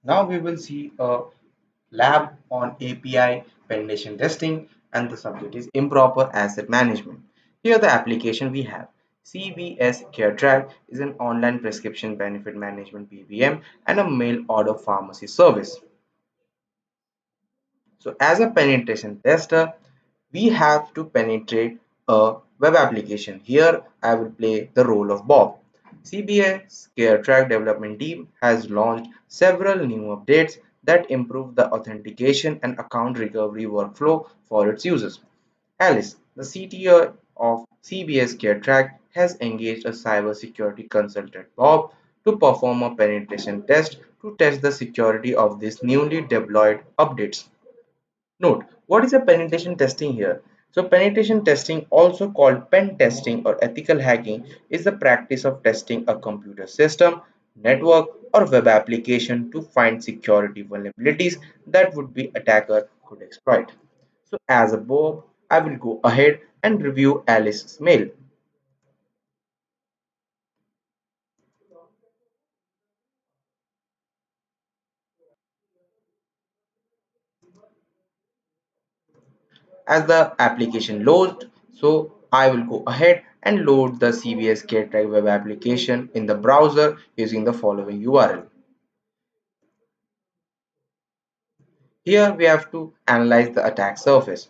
Now we will see a lab on API penetration testing, and the subject is improper asset management. Here the application we have. CVS CareTrack is an online prescription benefit management PBM and a mail order pharmacy service. So as a penetration tester, we have to penetrate a web application. Here I will play the role of Bob. CBS CareTrack development team has launched several new updates that improve the authentication and account recovery workflow for its users. Alice, the CTO of CBS CareTrack, has engaged a cybersecurity consultant, Bob, to perform a penetration test to test the security of these newly deployed updates. Note, what is a penetration testing here? So penetration testing, also called pen testing or ethical hacking, is the practice of testing a computer system, network or web application to find security vulnerabilities that would be attacker could exploit. So as a Bob, I will go ahead and review Alice's mail. As the application loads, so I will go ahead and load the CVS CareTrack web application in the browser using the following URL. Here we have to analyze the attack surface.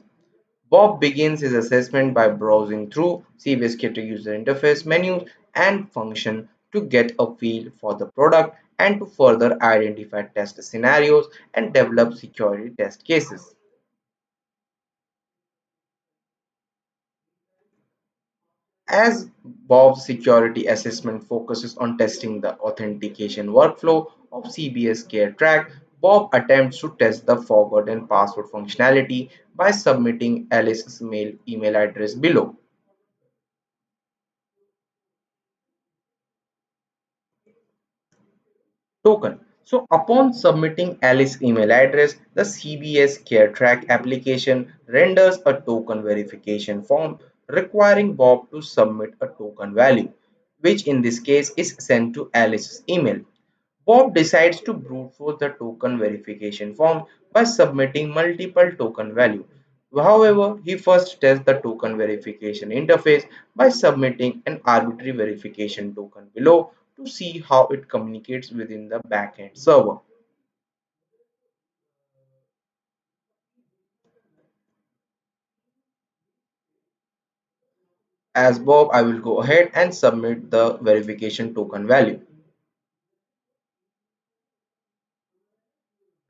Bob begins his assessment by browsing through CVS CareTrack user interface menus and function to get a feel for the product and to further identify test scenarios and develop security test cases. As Bob's security assessment focuses on testing the authentication workflow of CBS CareTrack, Bob attempts to test the forgotten password functionality by submitting Alice's email address below. Token. So upon submitting Alice's email address, the CBS CareTrack application renders a token verification form requiring Bob to submit a token value, which in this case is sent to Alice's email. Bob decides to brute force the token verification form by submitting multiple token values. However, he first tests the token verification interface by submitting an arbitrary verification token below to see how it communicates within the backend server. As Bob, I will go ahead and submit the verification token value.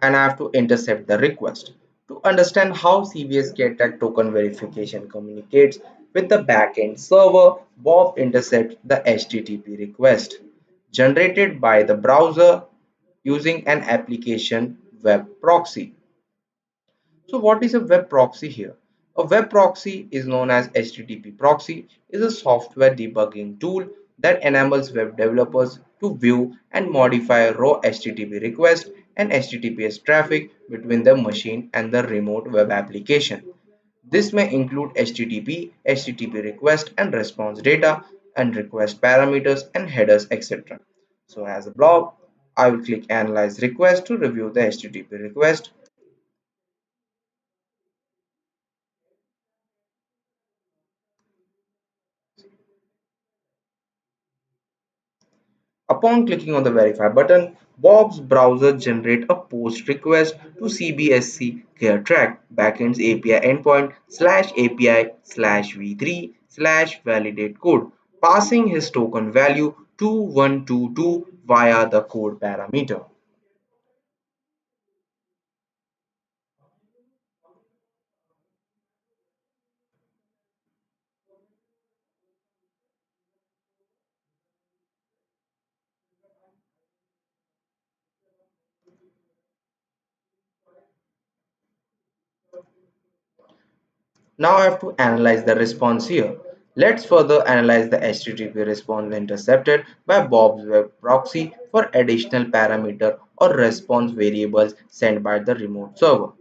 And I have to intercept the request. To understand how CVS GetTag token verification communicates with the backend server, Bob intercepts the HTTP request generated by the browser using an application web proxy. So what is a web proxy here? A web proxy is known as HTTP proxy is a software debugging tool that enables web developers to view and modify raw HTTP requests and HTTPS traffic between the machine and the remote web application. This may include HTTP, HTTP request and response data and request parameters and headers, etc. So as a blob, I will click Analyze Request to review the HTTP request. Upon clicking on the verify button, Bob's browser generates a post request to CBSC CareTrack backend's API endpoint /API /v3 validate code, passing his token value 2122 via the code parameter. Now I have to analyze the response here. Let's further analyze the HTTP response intercepted by Bob's web proxy for additional parameter or response variables sent by the remote server.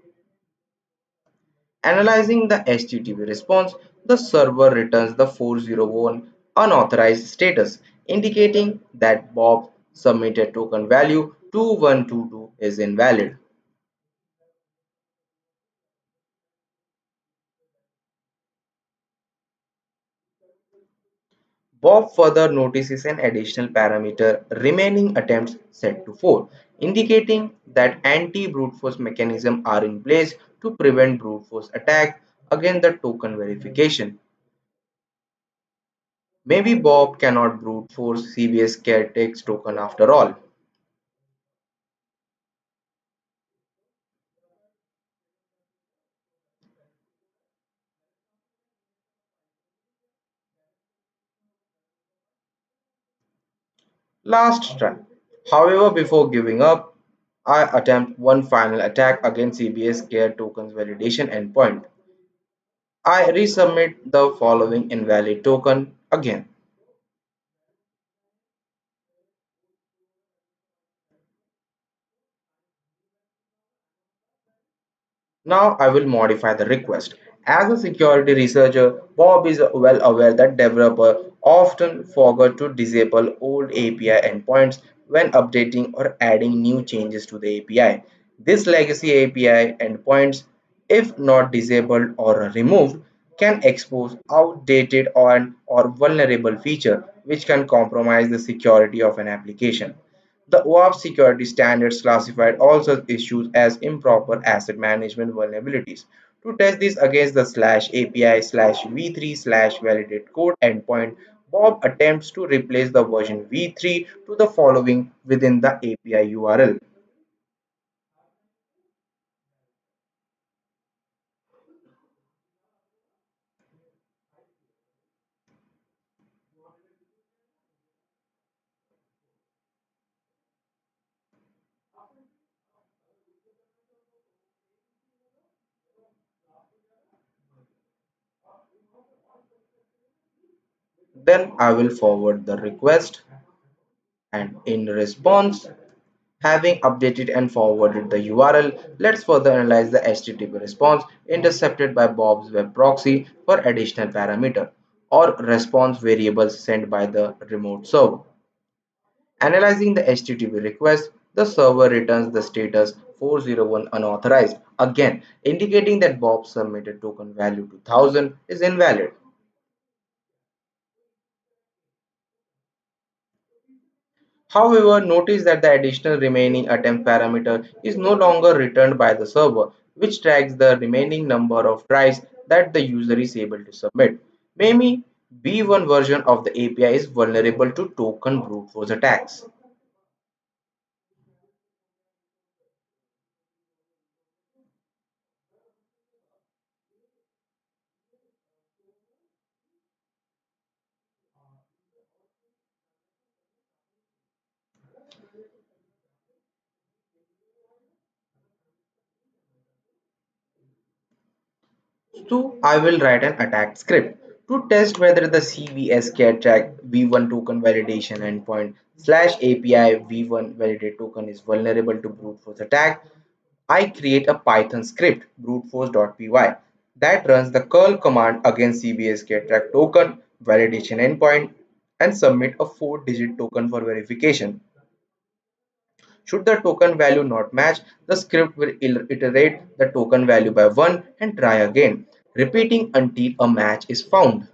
Analyzing the HTTP response, the server returns the 401 unauthorized status, indicating that Bob submitted token value 2122 is invalid. Bob further notices an additional parameter remaining attempts set to 4, indicating that anti-brute force mechanisms are in place to prevent brute force attack against the token verification. Maybe Bob cannot brute force CBS caretakes token after all. Last try. However, before giving up, I attempt one final attack against CBS care tokens validation endpoint. I resubmit the following invalid token again. Now I will modify the request. As a security researcher, Bob is well aware that developers often forget to disable old API endpoints when updating or adding new changes to the API. This legacy API endpoints, if not disabled or removed, can expose outdated or vulnerable feature which can compromise the security of an application. The OAuth security standards classified all such issues as improper asset management vulnerabilities. To test this against the /API /v3 validate code endpoint, Bob attempts to replace the version v3 to the following within the API URL. Then I will forward the request, and in response, having updated and forwarded the URL, let's further analyze the HTTP response intercepted by Bob's web proxy for additional parameter or response variables sent by the remote server. Analyzing the HTTP request, the server returns the status 401 unauthorized, again indicating that Bob's submitted token value to 1000 is invalid. However, notice that the additional remaining attempt parameter is no longer returned by the server, which tracks the remaining number of tries that the user is able to submit. Maybe B1 version of the API is vulnerable to token brute force attacks. So I will write an attack script to test whether the CVS care track V1 token validation endpoint /API V1 validate token is vulnerable to brute force attack. I create a Python script bruteforce.py that runs the curl command against CBS track token validation endpoint and submit a 4-digit token for verification. Should the token value not match, the script will iterate the token value by 1 and try again, repeating until a match is found.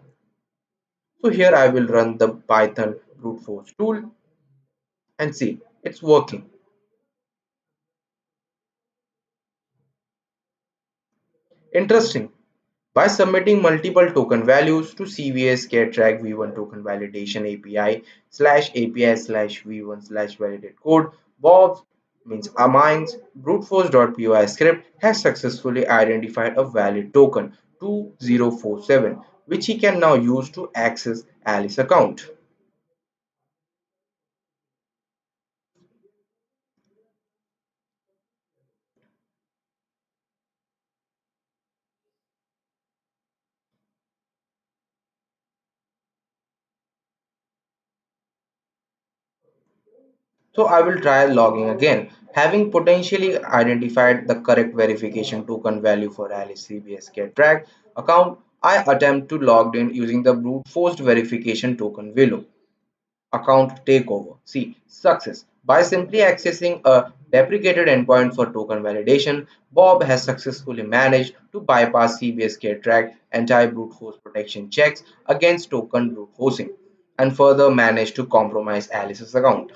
So here I will run the Python brute force tool and see it's working. Interesting. By submitting multiple token values to CVS track V1 token validation API /API /V1 validate code, Bob's means Amin's bruteforce.py script has successfully identified a valid token 2047, which he can now use to access Alice account. So I will try logging again. Having potentially identified the correct verification token value for Alice CBS track account, I attempt to log in using the brute force verification token value account takeover. C. Success. By simply accessing a deprecated endpoint for token validation, Bob has successfully managed to bypass CBS track anti-brute force protection checks against token brute forcing and further managed to compromise Alice's account.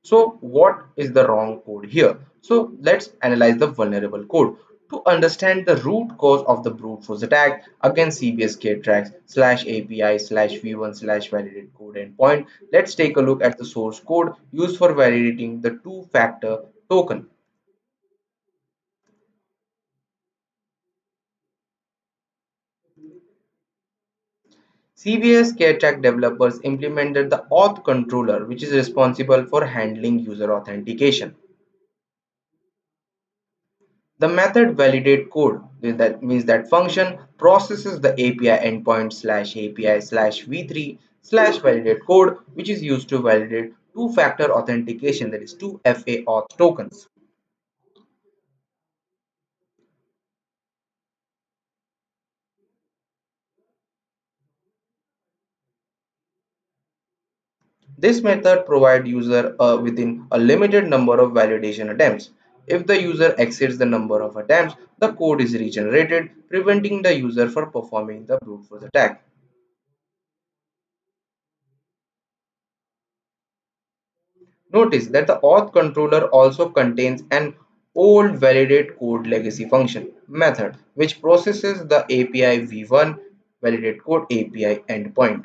So what is the wrong code here? So let's analyze the vulnerable code. To understand the root cause of the brute force attack against CBS tracks slash API slash V1 slash validate code endpoint, let's take a look at the source code used for validating the two-factor token. CBS track developers implemented the auth controller, which is responsible for handling user authentication. The method validate code that means that function processes the API endpoint slash API slash v3 slash validate code which is used to validate two-factor authentication, that is 2FA auth tokens. This method provides user within a limited number of validation attempts. If the user exceeds the number of attempts, the code is regenerated, preventing the user from performing the brute force attack. Notice that the auth controller also contains an old validate code legacy function method which processes the API v1 validate code API endpoint.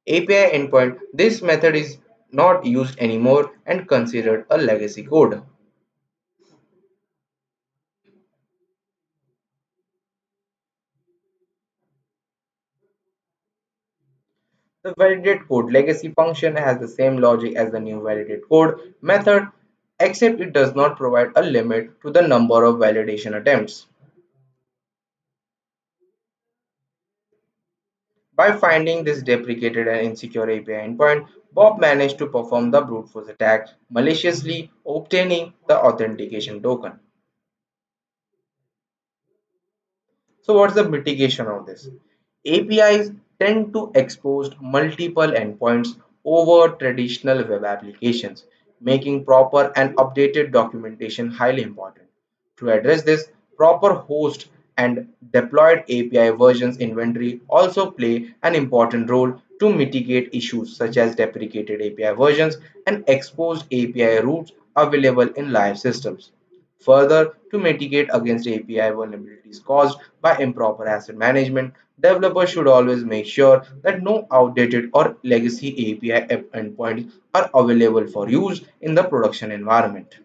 API endpoint, this method is not used anymore and considered a legacy code. The validate code legacy function has the same logic as the new validate code method, except it does not provide a limit to the number of validation attempts. By finding this deprecated and insecure API endpoint, Bob managed to perform the brute force attack maliciously, obtaining the authentication token. So what's the mitigation of this? APIs tend to expose multiple endpoints over traditional web applications, making proper and updated documentation highly important. To address this, proper host and deployed API versions inventory also play an important role to mitigate issues such as deprecated API versions and exposed API routes available in live systems. Further, to mitigate against API vulnerabilities caused by improper asset management, developers should always make sure that no outdated or legacy API endpoints are available for use in the production environment.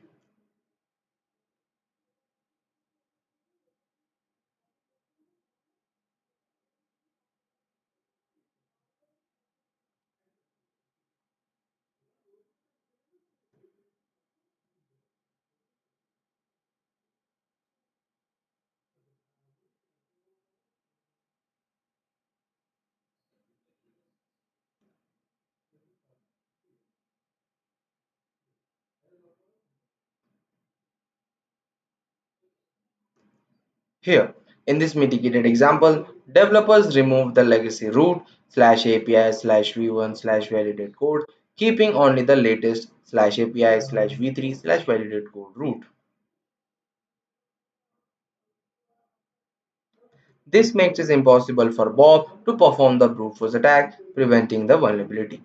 Here, in this mitigated example, developers remove the legacy root slash API slash v1 slash validate code, keeping only the latest slash API slash v3 slash validate code root. This makes it impossible for Bob to perform the brute force attack, preventing the vulnerability.